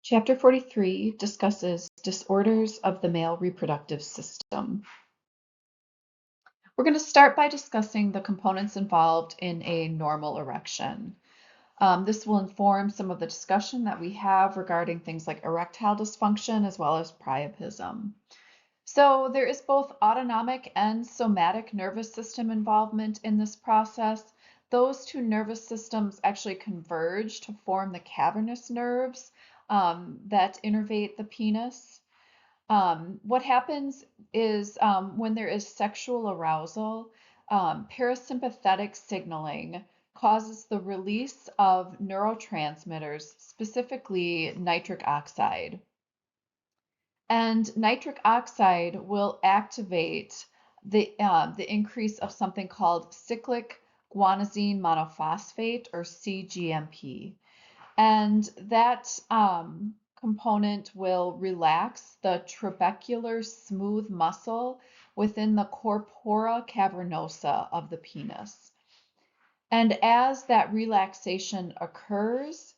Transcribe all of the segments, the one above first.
Chapter 43 discusses disorders of the male reproductive system. We're going to start by discussing the components involved in a normal erection. This will inform some of the discussion that we have regarding things like erectile dysfunction as well as priapism. So there is both autonomic and somatic nervous system involvement in this process. Those two nervous systems actually converge to form the cavernous nerves that innervate the penis. What happens is when there is sexual arousal, parasympathetic signaling causes the release of neurotransmitters, specifically nitric oxide. And nitric oxide will activate the increase of something called cyclic guanosine monophosphate, or CGMP. And that component will relax the trabecular smooth muscle within the corpora cavernosa of the penis. And as that relaxation occurs,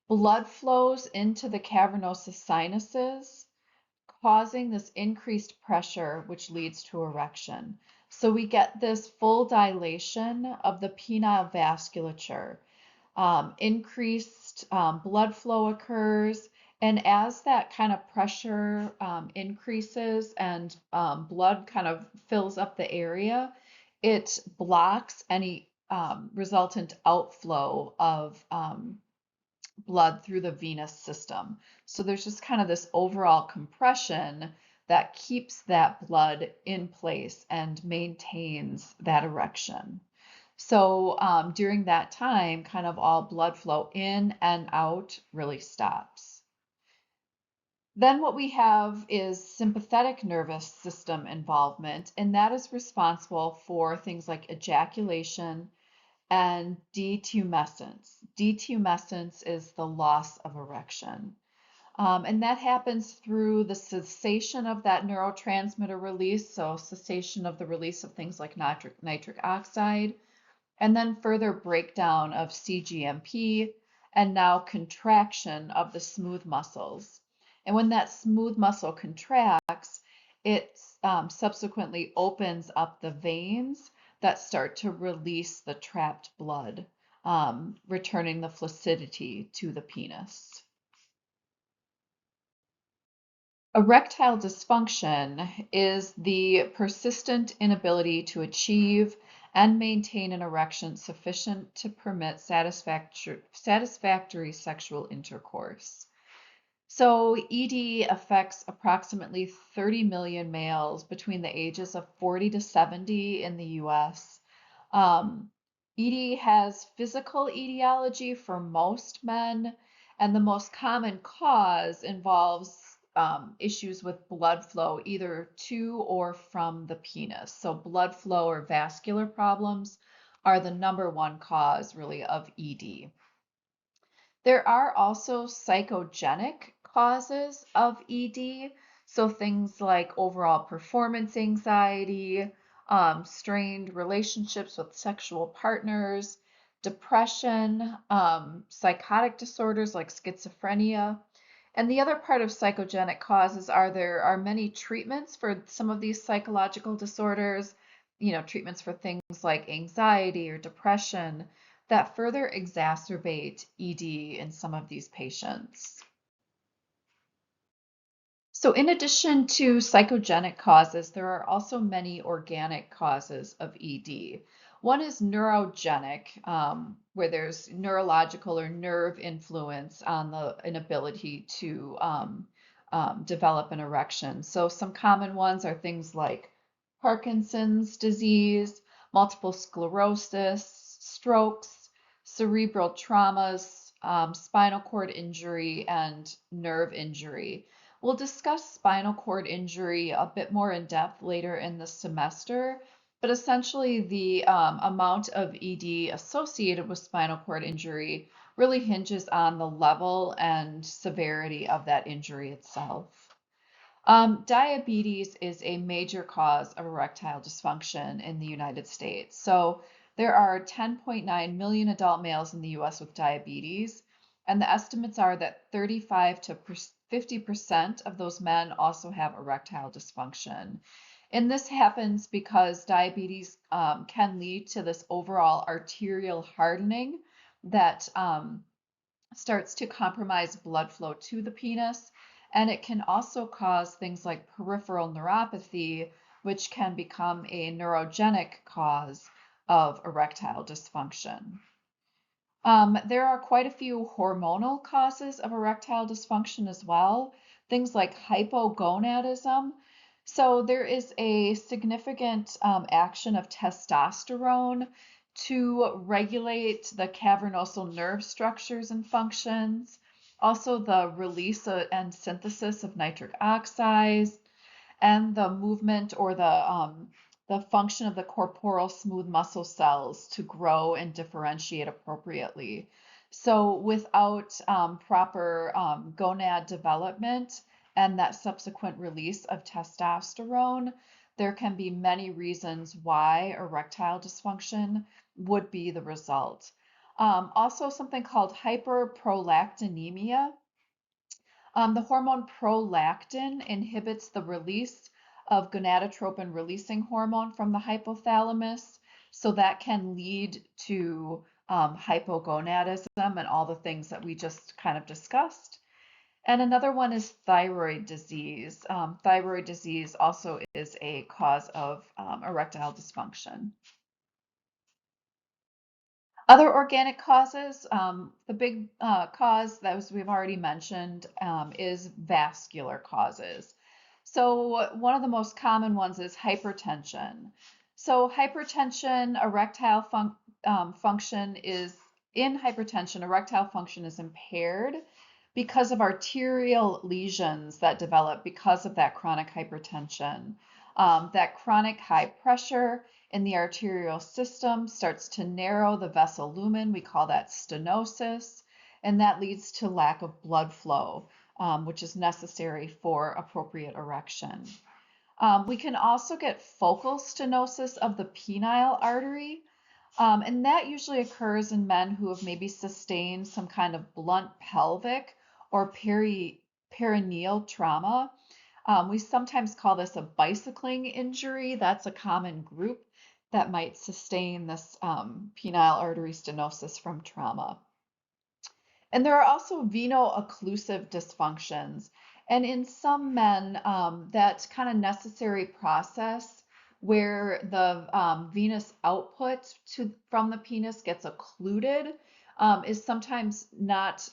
blood flows into the cavernosa sinuses, causing this increased pressure, which leads to erection. So we get this full dilation of the penile vasculature. Increased blood flow occurs, and as that kind of pressure increases and blood kind of fills up the area, it blocks any resultant outflow of blood through the venous system. So there's just kind of this overall compression that keeps that blood in place and maintains that erection. So during that time, kind of all blood flow in and out really stops. Then what we have is sympathetic nervous system involvement, and that is responsible for things like ejaculation and detumescence. Detumescence is the loss of erection. And that happens through the cessation of that neurotransmitter release, so cessation of the release of things like nitric oxide, and then further breakdown of CGMP, and now contraction of the smooth muscles. And when that smooth muscle contracts, it subsequently opens up the veins that start to release the trapped blood, returning the flaccidity to the penis. Erectile dysfunction is the persistent inability to achieve and maintain an erection sufficient to permit satisfactory sexual intercourse. So ED affects approximately 30 million males between the ages of 40 to 70 in the US. ED has physical etiology for most men, and the most common cause involves issues with blood flow, either to or from the penis. So blood flow or vascular problems are the number one cause, really, of ED. There are also psychogenic causes of ED, so things like overall performance anxiety, strained relationships with sexual partners, depression, psychotic disorders like schizophrenia. And the other part of psychogenic causes are there are many treatments for some of these psychological disorders, treatments for things like anxiety or depression that further exacerbate ED in some of these patients. So in addition to psychogenic causes, there are also many organic causes of ED. One is neurogenic, where there's neurological or nerve influence on the inability to develop an erection. So some common ones are things like Parkinson's disease, multiple sclerosis, strokes, cerebral traumas, spinal cord injury, and nerve injury. We'll discuss spinal cord injury a bit more in depth later in the semester, but essentially the amount of ED associated with spinal cord injury really hinges on the level and severity of that injury itself. Diabetes is a major cause of erectile dysfunction in the United States. So there are 10.9 million adult males in the US with diabetes, And the estimates are that 35 to 50% of those men also have erectile dysfunction. And this happens because diabetes can lead to this overall arterial hardening that starts to compromise blood flow to the penis. And it can also cause things like peripheral neuropathy, which can become a neurogenic cause of erectile dysfunction. There are quite a few hormonal causes of erectile dysfunction as well, things like hypogonadism. So there is a significant action of testosterone to regulate the cavernosal nerve structures and functions, also the release and synthesis of nitric oxides, and the movement or the function of the corporal smooth muscle cells to grow and differentiate appropriately. So without proper gonad development and that subsequent release of testosterone, there can be many reasons why erectile dysfunction would be the result. Also, something called hyperprolactinemia. The hormone prolactin inhibits the release of gonadotropin releasing hormone from the hypothalamus, so that can lead to hypogonadism and all the things that we just kind of discussed. And another one is thyroid disease. Thyroid disease also is a cause of erectile dysfunction. Other organic causes, the big cause that we've already mentioned is vascular causes. So one of the most common ones is hypertension. So hypertension, function is in hypertension, erectile function is impaired because of arterial lesions that develop because of that chronic hypertension. That chronic high pressure in the arterial system starts to narrow the vessel lumen. We call that stenosis, and that leads to lack of blood flow, which is necessary for appropriate erection. We can also get focal stenosis of the penile artery, and that usually occurs in men who have maybe sustained some kind of blunt pelvic or perineal trauma. We sometimes call this a bicycling injury. That's a common group that might sustain this penile artery stenosis from trauma. And there are also veno-occlusive dysfunctions. And in some men, that kind of necessary process where the venous output from the penis gets occluded is sometimes not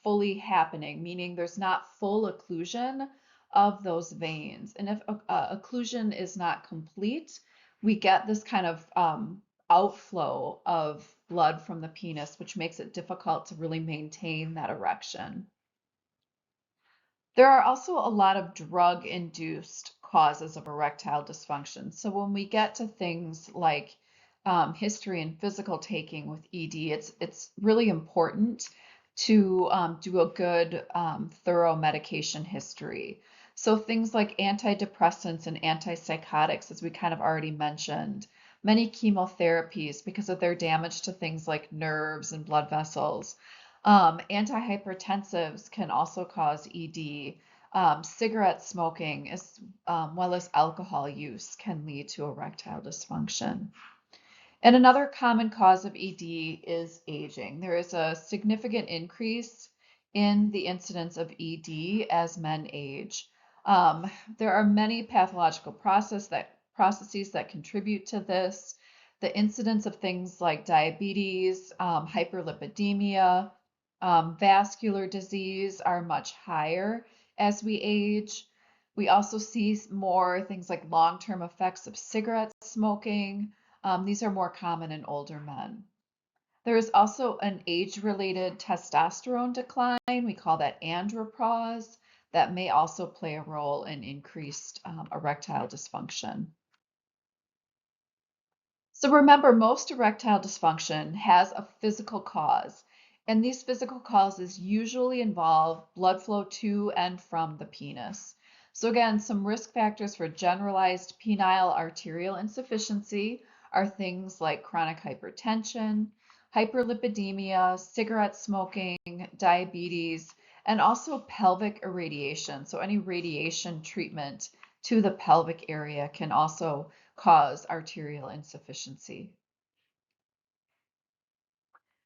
fully happening, meaning there's not full occlusion of those veins. And if occlusion is not complete, we get this kind of outflow of blood from the penis, which makes it difficult to really maintain that erection. There are also a lot of drug-induced causes of erectile dysfunction. So when we get to things like history and physical taking with ED, it's really important to do a good, thorough medication history. So things like antidepressants and antipsychotics, as we kind of already mentioned, many chemotherapies because of their damage to things like nerves and blood vessels. Antihypertensives can also cause ED. Cigarette smoking, as well as alcohol use, can lead to erectile dysfunction. And another common cause of ED is aging. There is a significant increase in the incidence of ED as men age. There are many pathological processes that contribute to this. The incidence of things like diabetes, hyperlipidemia, vascular disease are much higher as we age. We also see more things like long-term effects of cigarette smoking. These are more common in older men. There is also an age-related testosterone decline. We call that andropause. That may also play a role in increased erectile dysfunction. So remember, most erectile dysfunction has a physical cause, and these physical causes usually involve blood flow to and from the penis. So again, some risk factors for generalized penile arterial insufficiency are things like chronic hypertension, hyperlipidemia, cigarette smoking, diabetes, and also pelvic irradiation. So any radiation treatment to the pelvic area can also cause arterial insufficiency.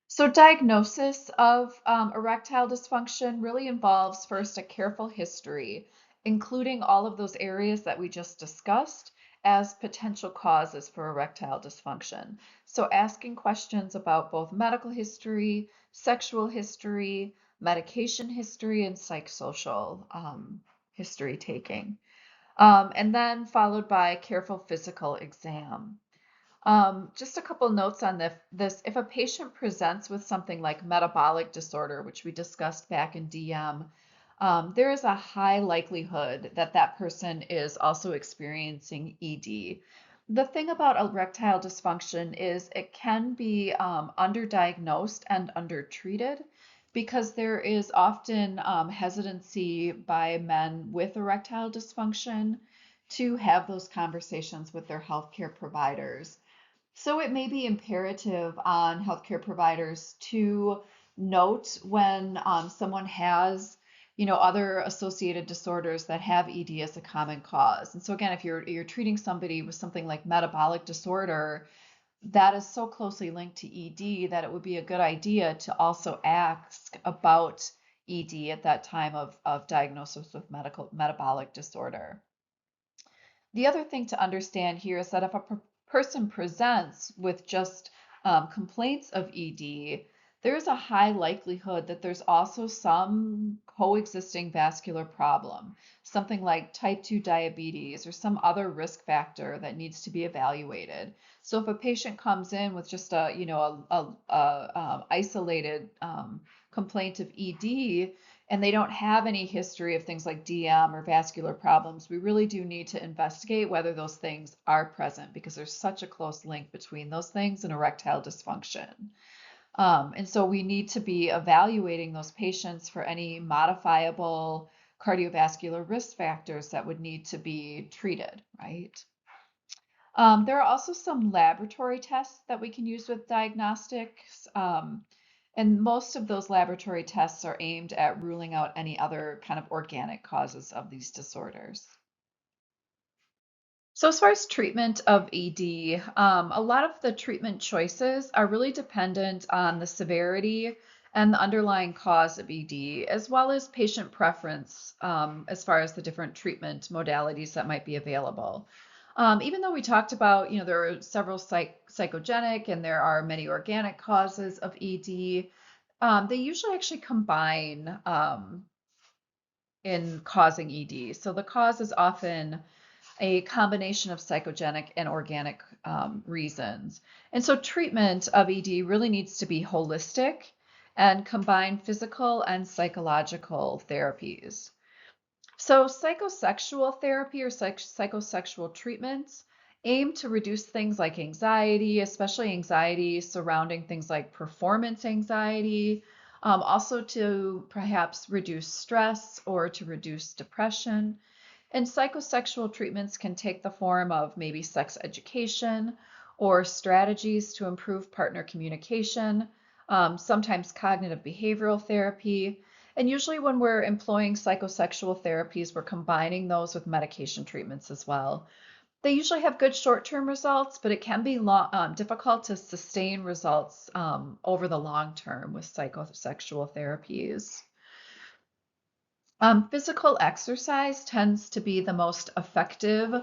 So diagnosis of erectile dysfunction really involves first a careful history, including all of those areas that we just discussed as potential causes for erectile dysfunction. So asking questions about both medical history, sexual history, medication history, and psychosocial history taking. And then followed by careful physical exam. Just a couple notes on this. If a patient presents with something like metabolic disorder, which we discussed back in DM, there is a high likelihood that that person is also experiencing ED. The thing about erectile dysfunction is it can be underdiagnosed and undertreated because there is often hesitancy by men with erectile dysfunction to have those conversations with their healthcare providers. So it may be imperative on healthcare providers to note when someone has, other associated disorders that have ED as a common cause. And so again, if you're treating somebody with something like metabolic disorder, that is so closely linked to ED that it would be a good idea to also ask about ED at that time of diagnosis with metabolic disorder. The other thing to understand here is that if a person presents with just complaints of ED, there's a high likelihood that there's also some coexisting vascular problem, something like type 2 diabetes or some other risk factor that needs to be evaluated. So if a patient comes in with just a isolated complaint of ED, and they don't have any history of things like DM or vascular problems, we really do need to investigate whether those things are present because there's such a close link between those things and erectile dysfunction. And so we need to be evaluating those patients for any modifiable cardiovascular risk factors that would need to be treated, right? There are also some laboratory tests that we can use with diagnostics. And most of those laboratory tests are aimed at ruling out any other kind of organic causes of these disorders. So as far as treatment of ED, a lot of the treatment choices are really dependent on the severity and the underlying cause of ED, as well as patient preference as far as the different treatment modalities that might be available. Even though we talked about, there are several psychogenic and there are many organic causes of ED, they usually actually combine in causing ED. So the cause is often a combination of psychogenic and organic reasons. And so treatment of ED really needs to be holistic and combine physical and psychological therapies. So psychosexual therapy or psychosexual treatments aim to reduce things like anxiety, especially anxiety surrounding things like performance anxiety, also to perhaps reduce stress or to reduce depression. And psychosexual treatments can take the form of maybe sex education or strategies to improve partner communication, sometimes cognitive behavioral therapy. And usually, when we're employing psychosexual therapies, we're combining those with medication treatments as well. They usually have good short-term results, but it can be difficult to sustain results over the long term with psychosexual therapies. Physical exercise tends to be the most effective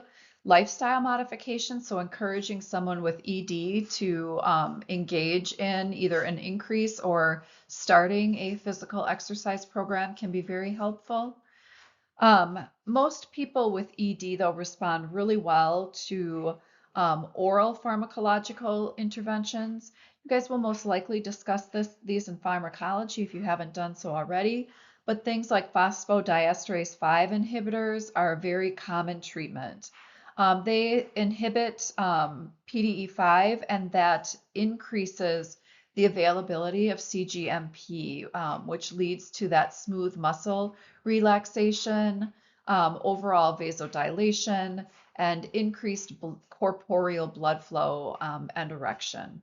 lifestyle modification. So encouraging someone with ED to engage in either an increase or starting a physical exercise program can be very helpful. Most people with ED, though, respond really well to oral pharmacological interventions. You guys will most likely discuss these in pharmacology if you haven't done so already, but things like phosphodiesterase 5 inhibitors are a very common treatment. They inhibit PDE5, and that increases the availability of CGMP, which leads to that smooth muscle relaxation, overall vasodilation, and increased corporeal blood flow and erection.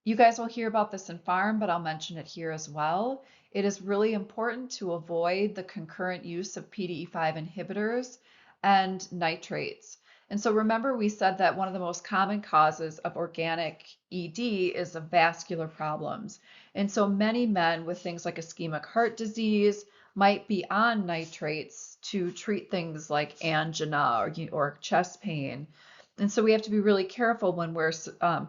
You guys will hear about this in pharm, but I'll mention it here as well. It is really important to avoid the concurrent use of PDE5 inhibitors and nitrates. And so remember, we said that one of the most common causes of organic ED is of vascular problems. And so many men with things like ischemic heart disease might be on nitrates to treat things like angina or chest pain. And so we have to be really careful when we're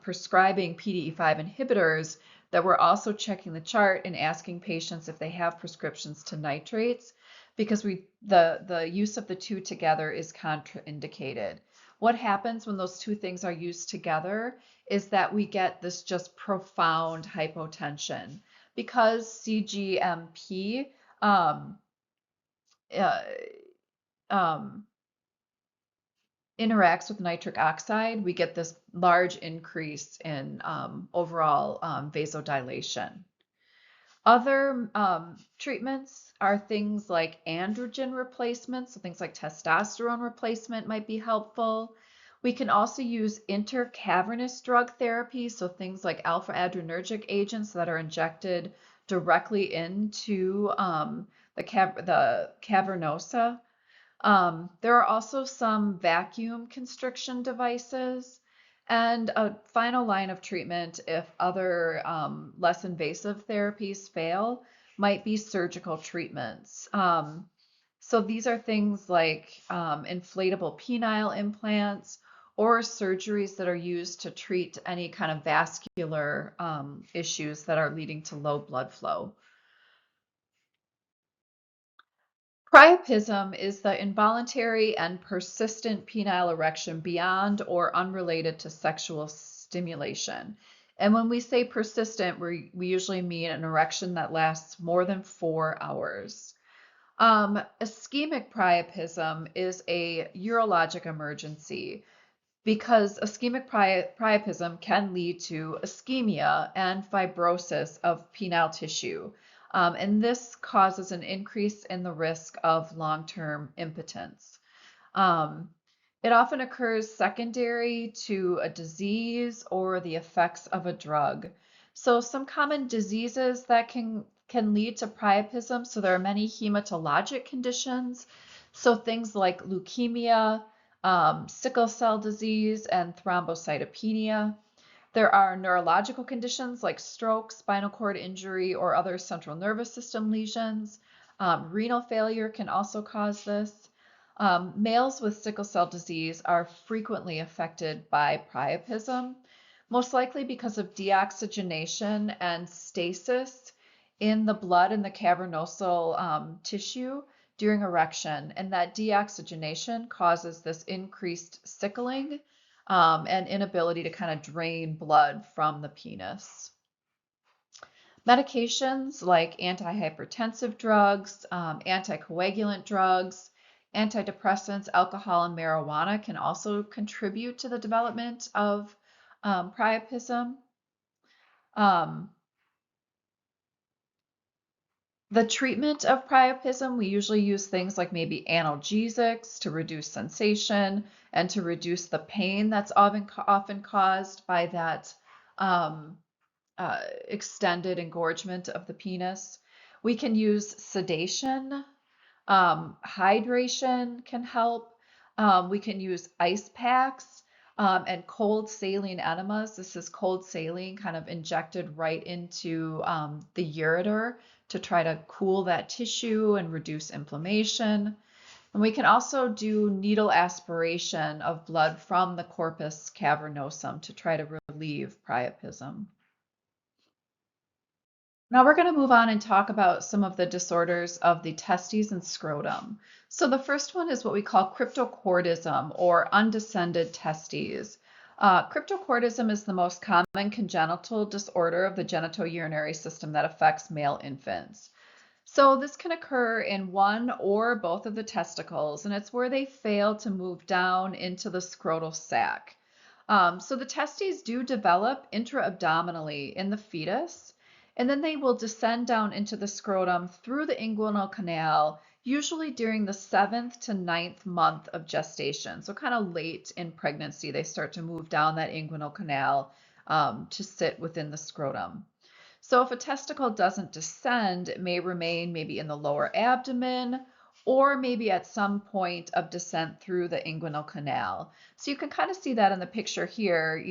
prescribing PDE5 inhibitors that we're also checking the chart and asking patients if they have prescriptions to nitrates, because the use of the two together is contraindicated. What happens when those two things are used together is that we get this just profound hypotension because CGMP um, uh, um, interacts with nitric oxide, we get this large increase in overall vasodilation. Other treatments are things like androgen replacement, so things like testosterone replacement might be helpful. We can also use intercavernous drug therapy, so things like alpha adrenergic agents that are injected directly into the cavernosa. There are also some vacuum constriction devices. And a final line of treatment, if other less invasive therapies fail, might be surgical treatments. So these are things like inflatable penile implants or surgeries that are used to treat any kind of vascular issues that are leading to low blood flow. Priapism is the involuntary and persistent penile erection beyond or unrelated to sexual stimulation. And when we say persistent, we usually mean an erection that lasts more than 4 hours. Ischemic priapism is a urologic emergency because ischemic priapism can lead to ischemia and fibrosis of penile tissue. And this causes an increase in the risk of long-term impotence. Um, it often occurs secondary to a disease or the effects of a drug. So some common diseases that can lead to priapism. So there are many hematologic conditions. So things like leukemia, sickle cell disease, and thrombocytopenia. There are neurological conditions like stroke, spinal cord injury, or other central nervous system lesions. Renal failure can also cause this. Males with sickle cell disease are frequently affected by priapism, most likely because of deoxygenation and stasis in the blood in the cavernosal tissue during erection. And that deoxygenation causes this increased sickling and inability to kind of drain blood from the penis. Medications like antihypertensive drugs, anticoagulant drugs, antidepressants, alcohol, and marijuana can also contribute to the development of priapism. The treatment of priapism, we usually use things like maybe analgesics to reduce sensation and to reduce the pain that's often caused by that extended engorgement of the penis. We can use sedation. Hydration can help. We can use ice packs and cold saline enemas. This is cold saline kind of injected right into the ureter to try to cool that tissue and reduce inflammation. And we can also do needle aspiration of blood from the corpus cavernosum to try to relieve priapism. Now we're going to move on and talk about some of the disorders of the testes and scrotum. So the first one is what we call cryptochordism or undescended testes. Cryptochordism is the most common congenital disorder of the genitourinary system that affects male infants. So this can occur in one or both of the testicles, and it's where they fail to move down into the scrotal sac. So the testes do develop intra-abdominally in the fetus, and then they will descend down into the scrotum through the inguinal canal, usually during the 7th to 9th month of gestation. So kind of late in pregnancy, they start to move down that inguinal canal to sit within the scrotum. So if a testicle doesn't descend, it may remain maybe in the lower abdomen or maybe at some point of descent through the inguinal canal. So you can kind of see that in the picture here.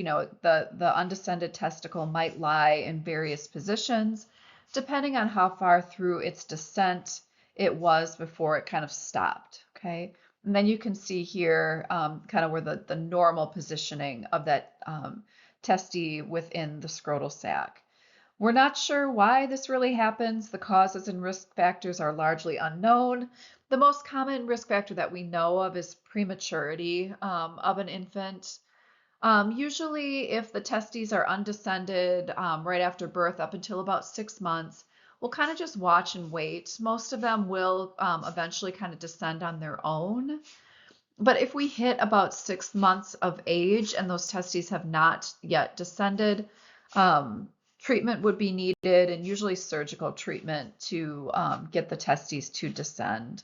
The undescended testicle might lie in various positions depending on how far through its descent it was before it kind of stopped, okay? And then you can see here kind of where the normal positioning of that testy within the scrotal sac. We're not sure why this really happens. The causes and risk factors are largely unknown. The most common risk factor that we know of is prematurity of an infant. Usually, if the testes are undescended right after birth up until about 6 months, we'll kind of just watch and wait. Most of them will eventually kind of descend on their own. But if we hit about 6 months of age and those testes have not yet descended, treatment would be needed, and usually surgical treatment to get the testes to descend.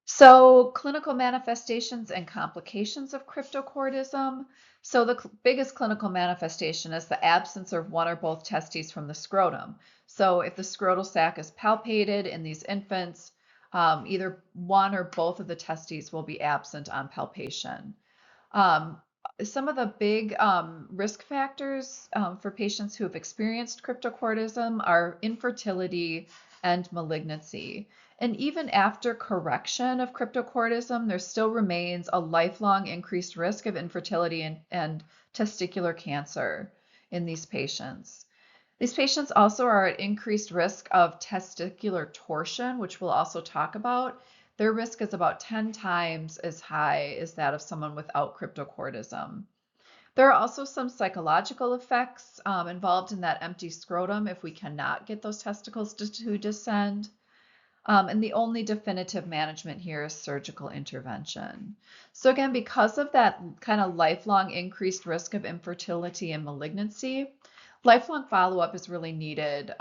So clinical manifestations and complications of cryptochordism. So the biggest clinical manifestation is the absence of one or both testes from the scrotum. So if the scrotal sac is palpated in these infants, either one or both of the testes will be absent on palpation. Um, some of the big risk factors for patients who have experienced cryptochordism are infertility and malignancy. And even after correction of cryptochordism, there still remains a lifelong increased risk of infertility and testicular cancer in these patients. These patients also are at increased risk of testicular torsion, which we'll also talk about. Their risk is about 10 times as high as that of someone without cryptochordism. There are also some psychological effects involved in that empty scrotum if we cannot get those testicles to descend. And the only definitive management here is surgical intervention. So again, because of that kind of lifelong increased risk of infertility and malignancy, lifelong follow-up is really needed.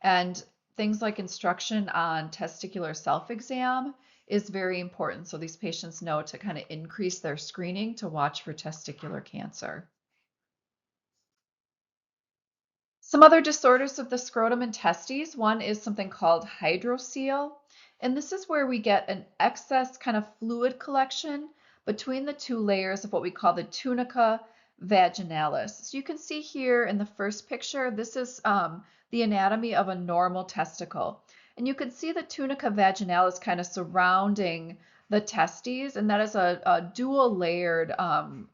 And things like instruction on testicular self-exam is very important. So these patients know to kind of increase their screening to watch for testicular cancer. Some other disorders of the scrotum and testes, one is something called hydrocele, and this is where we get an excess kind of fluid collection between the two layers of what we call the tunica vaginalis. So you can see here in the first picture, this is the anatomy of a normal testicle. And you can see the tunica vaginalis kind of surrounding the testes, and that is a dual layered kind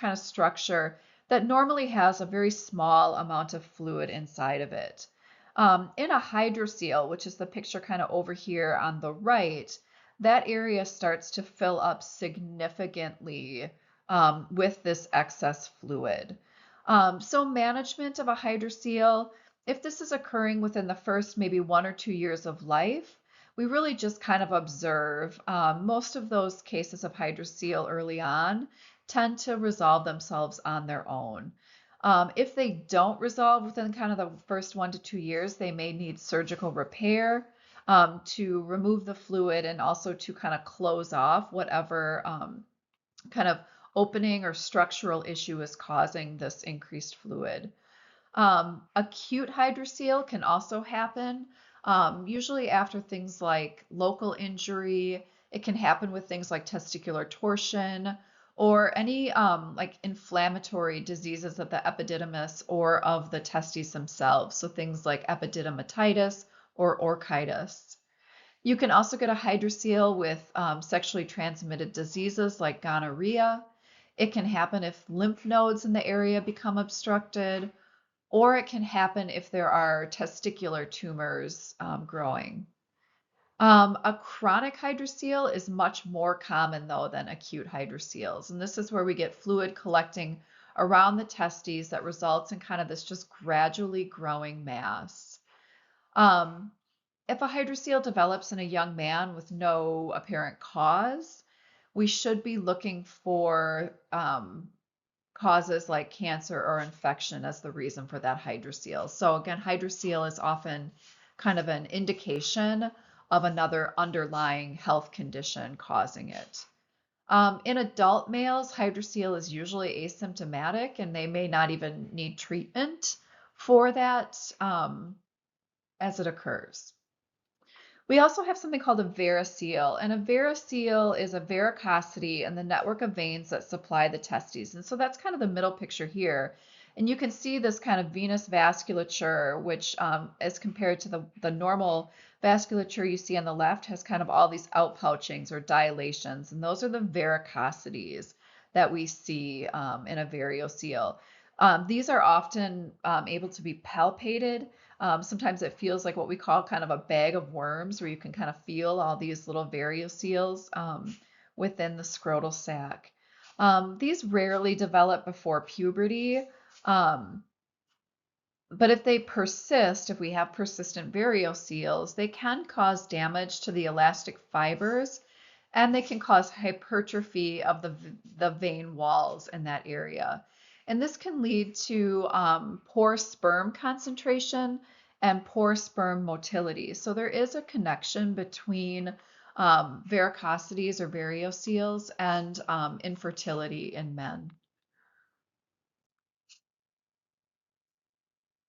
of structure that normally has a very small amount of fluid inside of it. In a hydrocele, which is the picture kind of over here on the right, that area starts to fill up significantly with this excess fluid. So management of a hydrocele, if this is occurring within the first maybe 1 or 2 years of life, we really just kind of observe. Most of those cases of hydrocele early on tend to resolve themselves on their own. If they don't resolve within kind of the first 1 to 2 years, they may need surgical repair to remove the fluid and also to kind of close off whatever kind of opening or structural issue is causing this increased fluid. Acute hydrocele can also happen, usually after things like local injury. It can happen with things like testicular torsion or any like inflammatory diseases of the epididymis or of the testes themselves. So things like epididymitis or orchitis. You can also get a hydrocele with sexually transmitted diseases like gonorrhea. It can happen if lymph nodes in the area become obstructed, or it can happen if there are testicular tumors growing. A chronic hydrocele is much more common though than acute hydroceles. And this is where we get fluid collecting around the testes that results in kind of this just gradually growing mass. If a hydrocele develops in a young man with no apparent cause, we should be looking for causes like cancer or infection as the reason for that hydrocele. So again, hydrocele is often kind of an indication of another underlying health condition causing it. In adult males, hydrocele is usually asymptomatic and they may not even need treatment for that as it occurs. We also have something called a varicele, and a varicele is a varicosity in the network of veins that supply the testes. And so that's kind of the middle picture here. And you can see this kind of venous vasculature, which as compared to the normal vasculature you see on the left, has kind of all these outpouchings or dilations. And those are the varicosities that we see in a variocele. These are often able to be palpated. Sometimes it feels like what we call kind of a bag of worms, where you can kind of feel all these little varioceles within the scrotal sac. These rarely develop before puberty, um, but if they persist, if we have persistent varioceles, they can cause damage to the elastic fibers and they can cause hypertrophy of the vein walls in that area. And this can lead to poor sperm concentration and poor sperm motility. So there is a connection between varicosities or varioceles and infertility in men.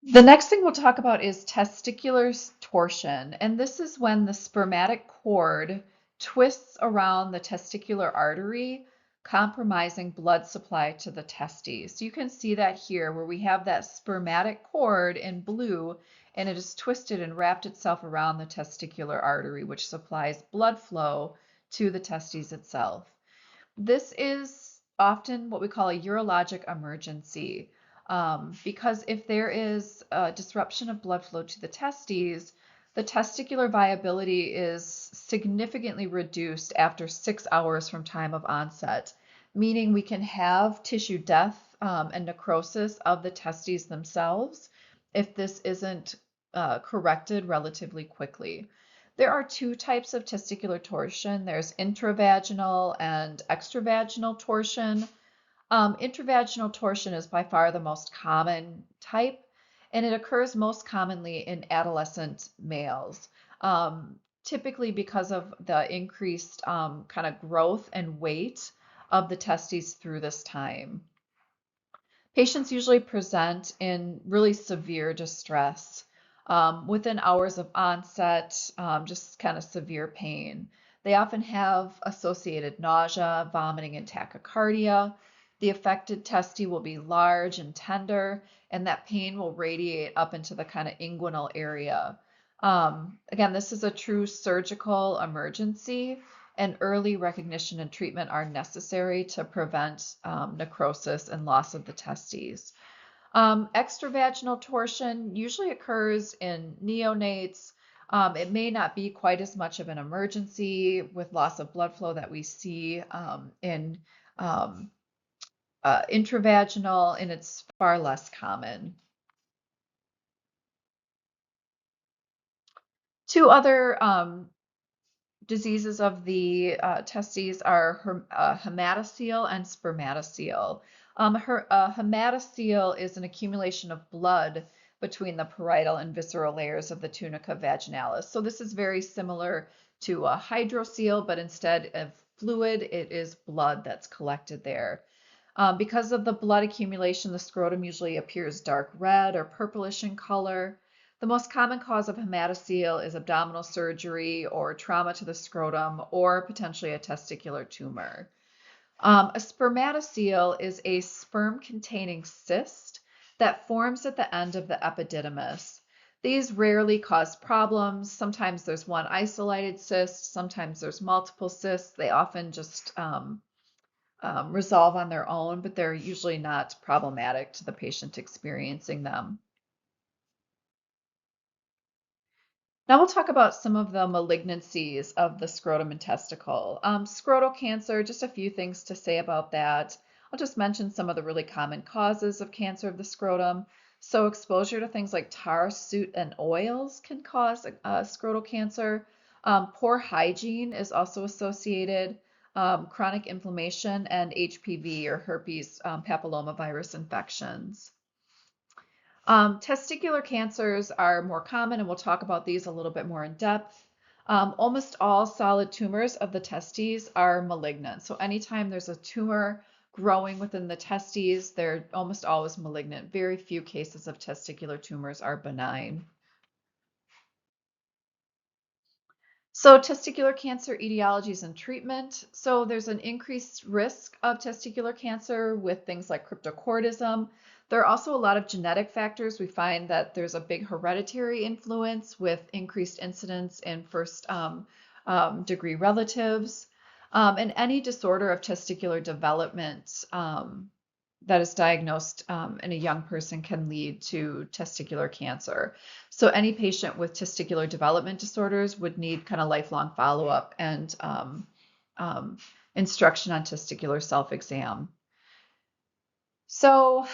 The next thing we'll talk about is testicular torsion, and this is when the spermatic cord twists around the testicular artery, compromising blood supply to the testes. So you can see that here where we have that spermatic cord in blue, and it is twisted and wrapped itself around the testicular artery, which supplies blood flow to the testes itself. This is often what we call a urologic emergency, because if there is a disruption of blood flow to the testes, the testicular viability is significantly reduced after 6 hours from time of onset, meaning we can have tissue death and necrosis of the testes themselves if this isn't corrected relatively quickly. There are two types of testicular torsion. There's intravaginal and extravaginal torsion. Intravaginal torsion is by far the most common type, and it occurs most commonly in adolescent males, typically because of the increased kind of growth and weight of the testes through this time. Patients usually present in really severe distress within hours of onset, just kind of severe pain. They often have associated nausea, vomiting, and tachycardia. The affected testes will be large and tender, and that pain will radiate up into the kind of inguinal area. Again, this is a true surgical emergency, and early recognition and treatment are necessary to prevent necrosis and loss of the testes. Extravaginal torsion usually occurs in neonates. It may not be quite as much of an emergency with loss of blood flow that we see in intravaginal, and it's far less common. Two other diseases of the testes are hematocele and spermatocele. Hematocele is an accumulation of blood between the parietal and visceral layers of the tunica vaginalis. So this is very similar to a hydrocele, but instead of fluid, it is blood that's collected there. Because of the blood accumulation, the scrotum usually appears dark red or purplish in color. The most common cause of hematocele is abdominal surgery or trauma to the scrotum or potentially a testicular tumor. A spermatocele is a sperm-containing cyst that forms at the end of the epididymis. These rarely cause problems. Sometimes there's one isolated cyst, sometimes there's multiple cysts. They often just resolve on their own, but they're usually not problematic to the patient experiencing them. Now we'll talk about some of the malignancies of the scrotum and testicle. Scrotal cancer, just a few things to say about that. I'll just mention some of the really common causes of cancer of the scrotum. So exposure to things like tar, soot, and oils can cause scrotal cancer. Poor hygiene is also associated. Chronic inflammation and HPV or herpes papillomavirus infections. Testicular cancers are more common, and we'll talk about these a little bit more in depth. Almost all solid tumors of the testes are malignant. So anytime there's a tumor growing within the testes, they're almost always malignant. Very few cases of testicular tumors are benign. So testicular cancer etiologies and treatment. So there's an increased risk of testicular cancer with things like cryptocortism. There are also a lot of genetic factors. We find that there's a big hereditary influence with increased incidence in first degree relatives. And any disorder of testicular development that is diagnosed in a young person can lead to testicular cancer. So any patient with testicular development disorders would need kind of lifelong follow-up and um, instruction on testicular self-exam. So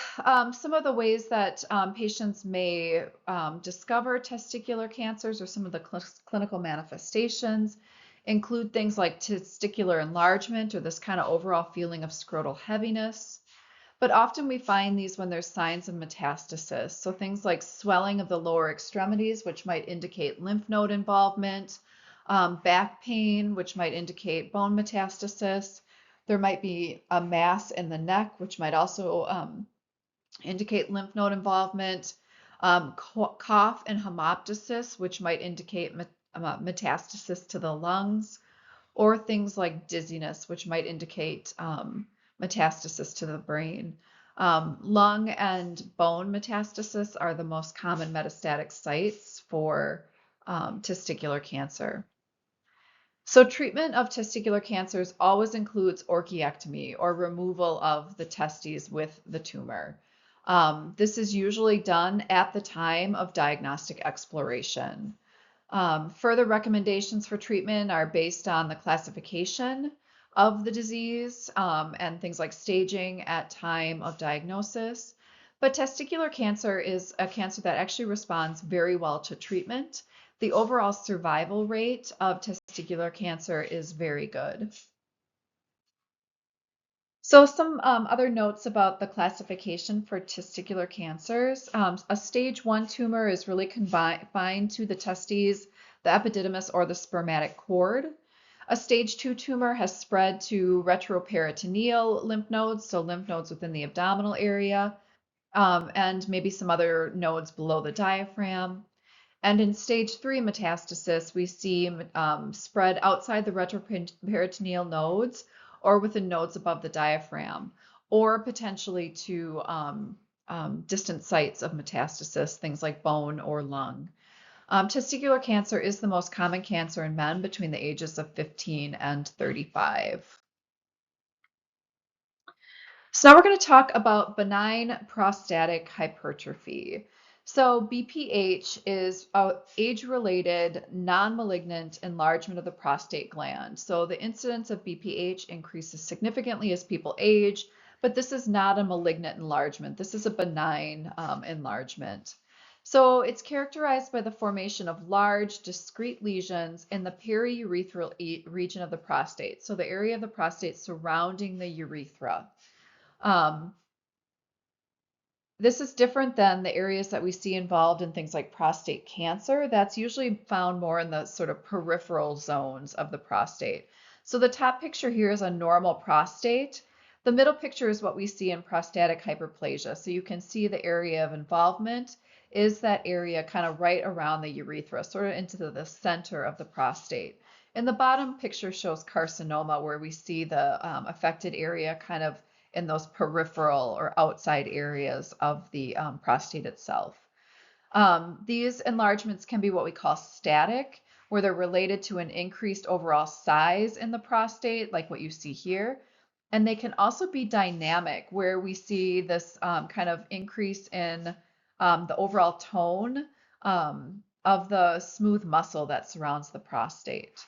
some of the ways that patients may discover testicular cancers or some of the clinical manifestations include things like testicular enlargement or this kind of overall feeling of scrotal heaviness. But often we find these when there's signs of metastasis. So things like swelling of the lower extremities, which might indicate lymph node involvement, back pain, which might indicate bone metastasis. There might be a mass in the neck, which might also indicate lymph node involvement, cough and hemoptysis, which might indicate metastasis to the lungs, or things like dizziness, which might indicate metastasis to the brain. Lung and bone metastasis are the most common metastatic sites for testicular cancer. So treatment of testicular cancers always includes orchiectomy or removal of the testes with the tumor. This is usually done at the time of diagnostic exploration. Further recommendations for treatment are based on the classification of the disease and things like staging at time of diagnosis. But testicular cancer is a cancer that actually responds very well to treatment. The overall survival rate of testicular cancer is very good. So some other notes about the classification for testicular cancers. A stage 1 tumor is really confined to the testes, the epididymis, or the spermatic cord. A stage 2 tumor has spread to retroperitoneal lymph nodes, so lymph nodes within the abdominal area, and maybe some other nodes below the diaphragm. And in stage 3 metastasis, we see spread outside the retroperitoneal nodes or within nodes above the diaphragm, or potentially to distant sites of metastasis, things like bone or lung. Testicular cancer is the most common cancer in men between the ages of 15 and 35. So now we're going to talk about benign prostatic hypertrophy. So BPH is age-related, non-malignant enlargement of the prostate gland. So the incidence of BPH increases significantly as people age, but this is not a malignant enlargement. This is a benign enlargement. So it's characterized by the formation of large, discrete lesions in the periurethral region of the prostate. So the area of the prostate surrounding the urethra. Um, this is different than the areas that we see involved in things like prostate cancer. That's usually found more in the sort of peripheral zones of the prostate. So the top picture here is a normal prostate. The middle picture is what we see in prostatic hyperplasia. So you can see the area of involvement is that area kind of right around the urethra, sort of into the center of the prostate. And the bottom picture shows carcinoma, where we see the affected area kind of in those peripheral or outside areas of the prostate itself. These enlargements can be what we call static, where they're related to an increased overall size in the prostate, like what you see here. And they can also be dynamic, where we see this kind of increase in the overall tone of the smooth muscle that surrounds the prostate.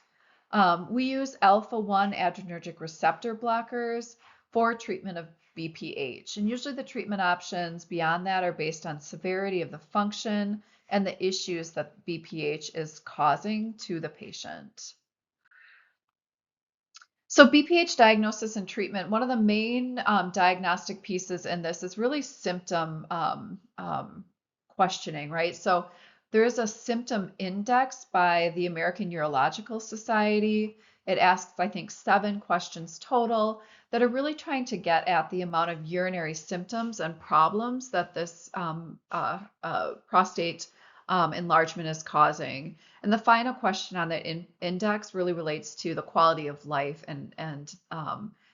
We use alpha-1 adrenergic receptor blockers for treatment of BPH. And usually the treatment options beyond that are based on severity of the function and the issues that BPH is causing to the patient. So BPH diagnosis and treatment, one of the main diagnostic pieces in this is really symptom questioning, right? So There is a symptom index by the American Urological Society. It asks, I think, 7 questions total that are really trying to get at the amount of urinary symptoms and problems that this prostate enlargement is causing. And the final question on the index really relates to the quality of life and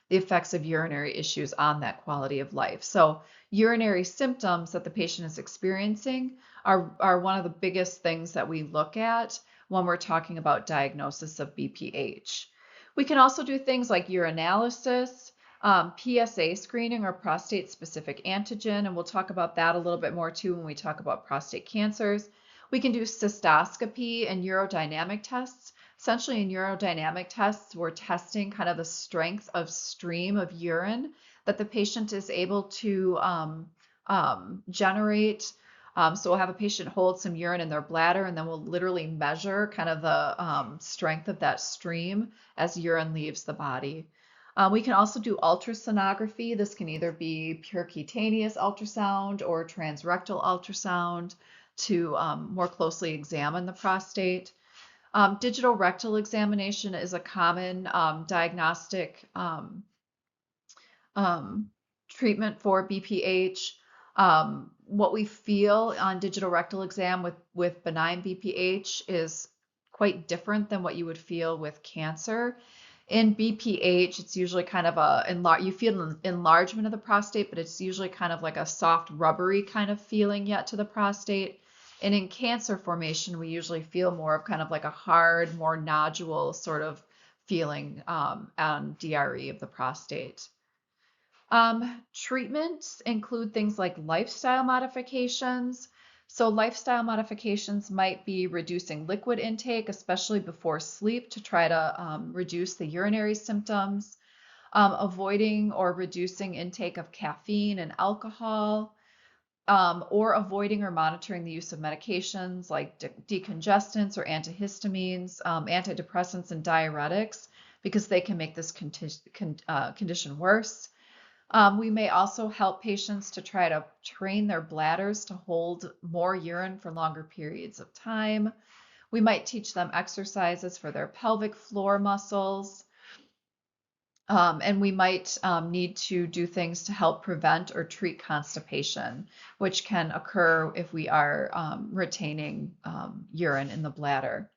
the effects of urinary issues on that quality of life. So urinary symptoms that the patient is experiencing are one of the biggest things that we look at when we're talking about diagnosis of BPH. We can also do things like urinalysis, PSA screening or prostate specific antigen, and we'll talk about that a little bit more too when we talk about prostate cancers. We can do cystoscopy and urodynamic tests. Essentially, in urodynamic tests, we're testing kind of the strength of stream of urine that the patient is able to generate. So we'll have a patient hold some urine in their bladder, and then we'll literally measure kind of the strength of that stream as urine leaves the body. We can also do ultrasonography. This can either be percutaneous ultrasound or transrectal ultrasound to more closely examine the prostate. Digital rectal examination is a common diagnostic treatment for BPH. What we feel on digital rectal exam with benign BPH is quite different than what you would feel with cancer. In BPH, it's usually kind of you feel an enlargement of the prostate, but it's usually kind of like a soft, rubbery kind of feeling yet to the prostate. And in cancer formation, we usually feel more of kind of like a hard, more nodule sort of feeling on DRE of the prostate. Treatments include things like lifestyle modifications. So lifestyle modifications might be reducing liquid intake, especially before sleep, to try to reduce the urinary symptoms, avoiding or reducing intake of caffeine and alcohol, or avoiding or monitoring the use of medications like decongestants or antihistamines, antidepressants, and diuretics, because they can make this condition worse. We may also help patients to try to train their bladders to hold more urine for longer periods of time. We might teach them exercises for their pelvic floor muscles. And we might need to do things to help prevent or treat constipation, which can occur if we are retaining urine in the bladder.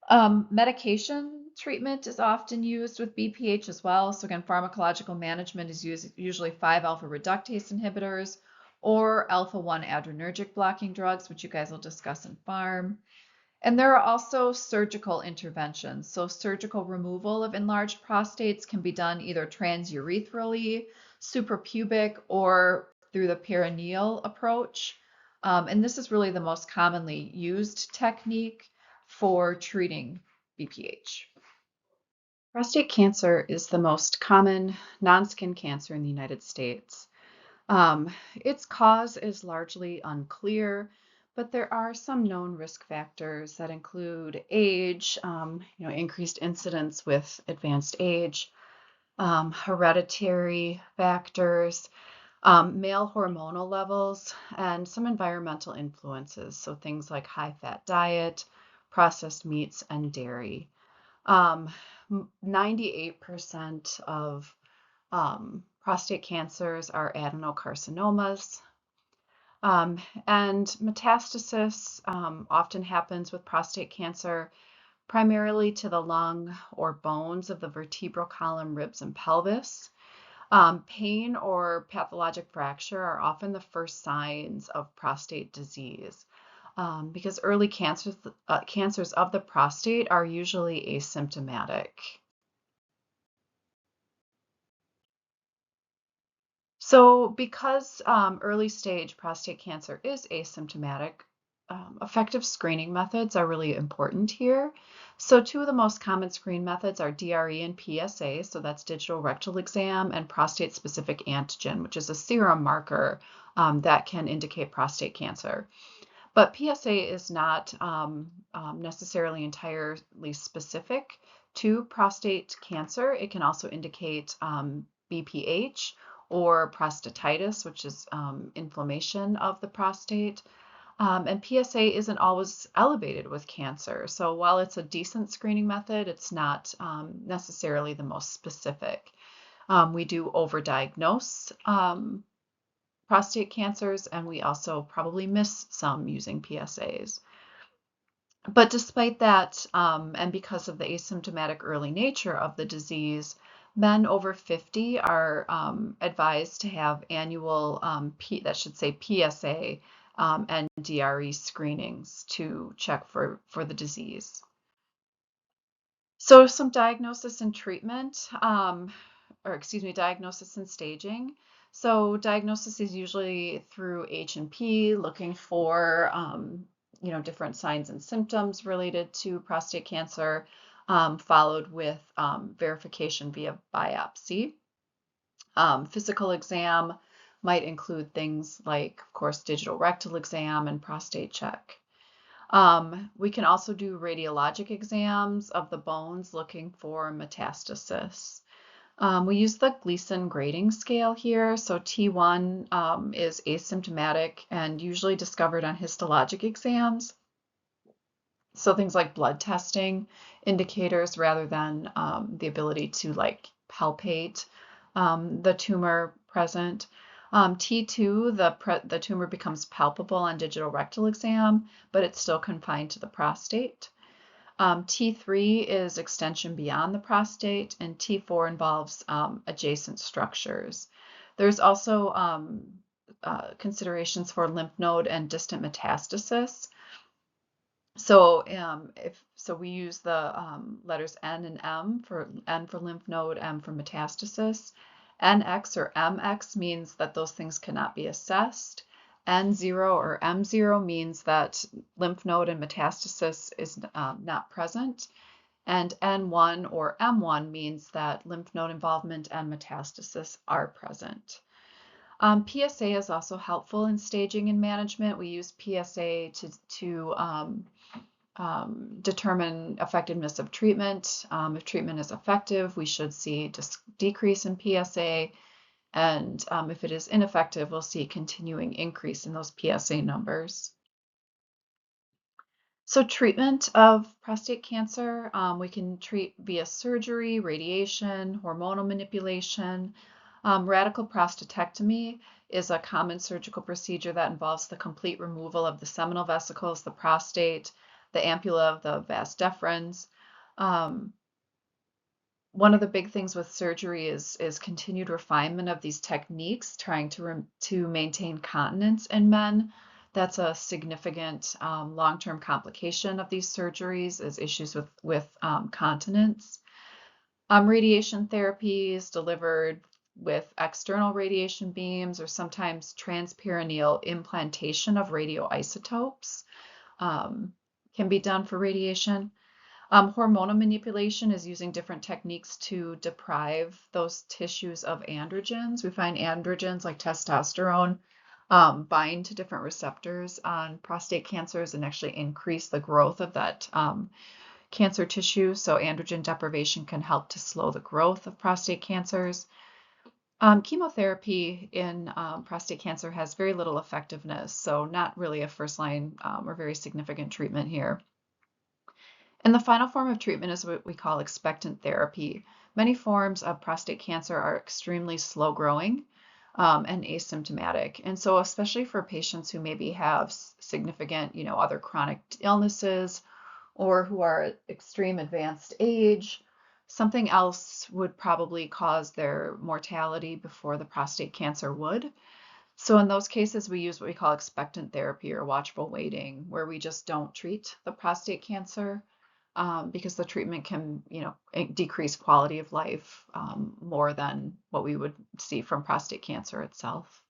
Medication treatment is often used with BPH as well. So again, pharmacological management is usually 5-alpha reductase inhibitors or alpha-1 adrenergic blocking drugs, which you guys will discuss in pharm. And there are also surgical interventions. So surgical removal of enlarged prostates can be done either transurethral, suprapubic, or through the perineal approach. And this is really the most commonly used technique for treating BPH. Prostate cancer is the most common non-skin cancer in the United States. Its cause is largely unclear, but there are some known risk factors that include age, increased incidence with advanced age, hereditary factors, male hormonal levels, and some environmental influences. So things like high-fat diet, processed meats, and dairy. 98% of prostate cancers are adenocarcinomas. And metastasis often happens with prostate cancer primarily to the lung or bones of the vertebral column, ribs, and pelvis. Pain or pathologic fracture are often the first signs of prostate disease because early cancers of the prostate are usually asymptomatic. So because early stage prostate cancer is asymptomatic, effective screening methods are really important here. So two of the most common screen methods are DRE and PSA, so that's digital rectal exam, and prostate specific antigen, which is a serum marker that can indicate prostate cancer. But PSA is not necessarily entirely specific to prostate cancer. It can also indicate BPH or prostatitis, which is inflammation of the prostate. And PSA isn't always elevated with cancer. So while it's a decent screening method, it's not necessarily the most specific. We do overdiagnose prostate cancers, and we also probably miss some using PSAs. But despite that, and because of the asymptomatic early nature of the disease, men over 50 are advised to have annual, that should say PSA and DRE screenings to check for the disease. So some diagnosis and treatment, or excuse me, diagnosis and staging. So diagnosis is usually through H&P, looking for different signs and symptoms related to prostate cancer, followed with verification via biopsy. Physical exam might include things like, of course, digital rectal exam and prostate check. We can also do radiologic exams of the bones looking for metastasis. We use the Gleason grading scale here. So T1 is asymptomatic and usually discovered on histologic exams. So things like blood testing indicators rather than the ability to like palpate the tumor present. T2, the tumor becomes palpable on digital rectal exam, but it's still confined to the prostate. T3 is extension beyond the prostate, and T4 involves adjacent structures. There's also considerations for lymph node and distant metastasis. So we use the letters N and M, for N for lymph node, M for metastasis. NX or MX means that those things cannot be assessed. N0 or M0 means that lymph node and metastasis is not present. And N1 or M1 means that lymph node involvement and metastasis are present. PSA is also helpful in staging and management. We use PSA to determine effectiveness of treatment. If treatment is effective, we should see decrease in PSA. And if it is ineffective, we'll see continuing increase in those PSA numbers. So treatment of prostate cancer, we can treat via surgery, radiation, hormonal manipulation. Radical prostatectomy is a common surgical procedure that involves the complete removal of the seminal vesicles, the prostate, the ampulla of the vas deferens. One of the big things with surgery is continued refinement of these techniques, trying to maintain continence in men. That's a significant long-term complication of these surgeries, is issues with continence. Radiation therapy is delivered with external radiation beams or sometimes transperineal implantation of radioisotopes can be done for radiation. Hormonal manipulation is using different techniques to deprive those tissues of androgens. We find androgens like testosterone bind to different receptors on prostate cancers and actually increase the growth of that cancer tissue. So androgen deprivation can help to slow the growth of prostate cancers. Chemotherapy in prostate cancer has very little effectiveness, so not really a first-line or very significant treatment here. And the final form of treatment is what we call expectant therapy. Many forms of prostate cancer are extremely slow growing and asymptomatic. And so especially for patients who maybe have significant, other chronic illnesses or who are at extreme advanced age, something else would probably cause their mortality before the prostate cancer would. So in those cases, we use what we call expectant therapy or watchful waiting, where we just don't treat the prostate cancer because the treatment can, decrease quality of life more than what we would see from prostate cancer itself.